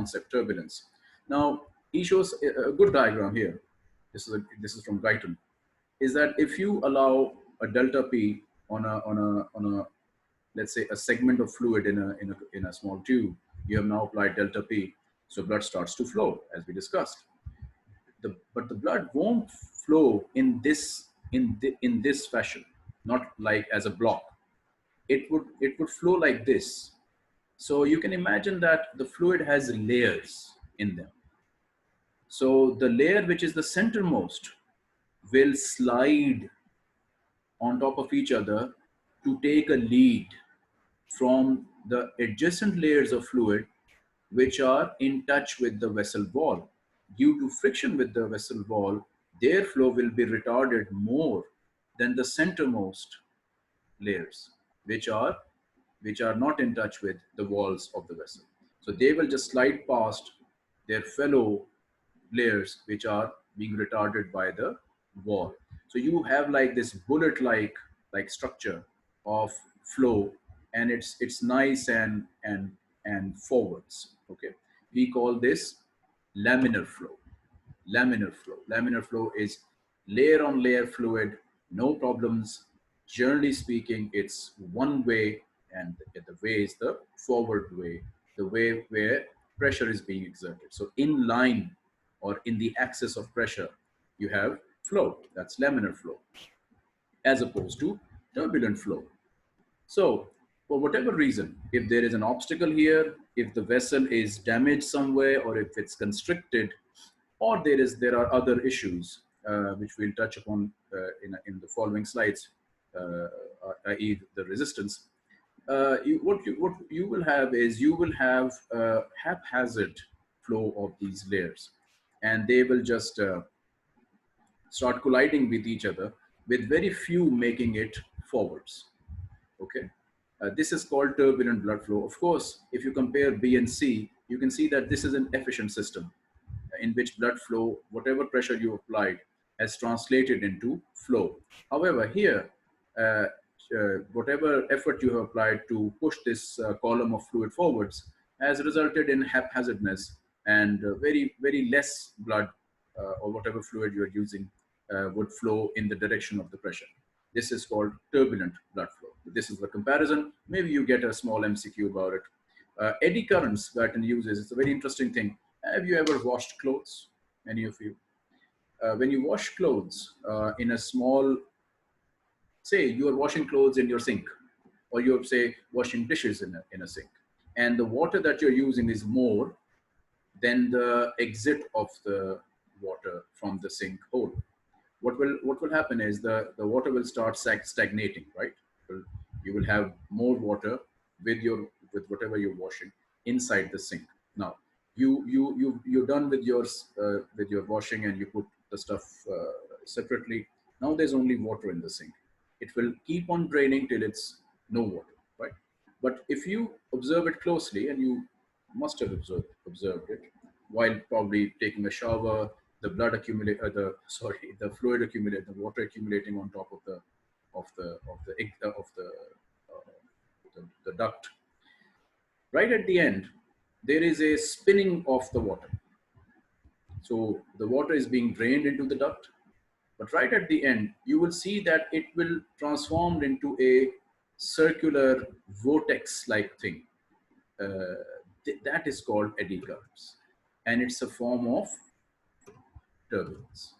concept, turbulence. Now, he shows a good diagram here. This is from Guyton. Is that if you allow a delta P on a let's say a segment of fluid in a small tube, you have now applied delta P, so blood starts to flow as we discussed. But the blood won't flow in this fashion, not like as a block. It would flow like this. So you can imagine that the fluid has layers in them. So the layer which is the centermost will slide on top of each other to take a lead from the adjacent layers of fluid which are in touch with the vessel wall. Due to friction with the vessel wall, their flow will be retarded more than the centermost layers, which are not in touch with the walls of the vessel. So they will just slide past their fellow layers, which are being retarded by the wall. So you have like this bullet-like structure of flow, and it's nice and forwards. Okay, we call this laminar flow. Laminar flow. Laminar flow is layer on layer fluid, no problems. Generally speaking, it's one way, and the way is the forward way, the way where pressure is being exerted. So in line or in the axis of pressure, you have flow. That's laminar flow, as opposed to turbulent flow. So for whatever reason, if there is an obstacle here, if the vessel is damaged somewhere, or if it's constricted, or there are other issues which we'll touch upon in the following slides, i.e. the resistance. What you will have is you will have a haphazard flow of these layers, and they will just start colliding with each other, with very few making it forwards. Okay, this is called turbulent blood flow. Of course, if you compare B and C, you can see that this is an efficient system in which blood flow, whatever pressure you applied, has translated into flow. However, here, whatever effort you have applied to push this column of fluid forwards has resulted in haphazardness, and very less blood or whatever fluid you are using would flow in the direction of the pressure. This is called turbulent blood flow. This is the comparison. Maybe you get a small MCQ about it. Eddy currents Guyton uses, it's a very interesting thing. Have you ever washed clothes? Any of you? When you wash clothes in a small, say you are washing clothes in your sink, or you're say washing dishes in a sink, and the water that you're using is more than the exit of the water from the sink hole. What will happen is the water will start stagnating, right? You will have more water with whatever you're washing inside the sink. Now you're done with your washing, and you put the stuff separately. Now there's only water in the sink. It will keep on draining till it's no water, right? But if you observe it closely, and you must have observed it while probably taking a shower, the blood accumulate, the fluid accumulate, the water accumulating on top of the duct. Right at the end, there is a spinning of the water. So the water is being drained into the duct, but right at the end, you will see that it will transform into a circular vortex-like thing. That is called eddy currents, and it's a form of turbulence.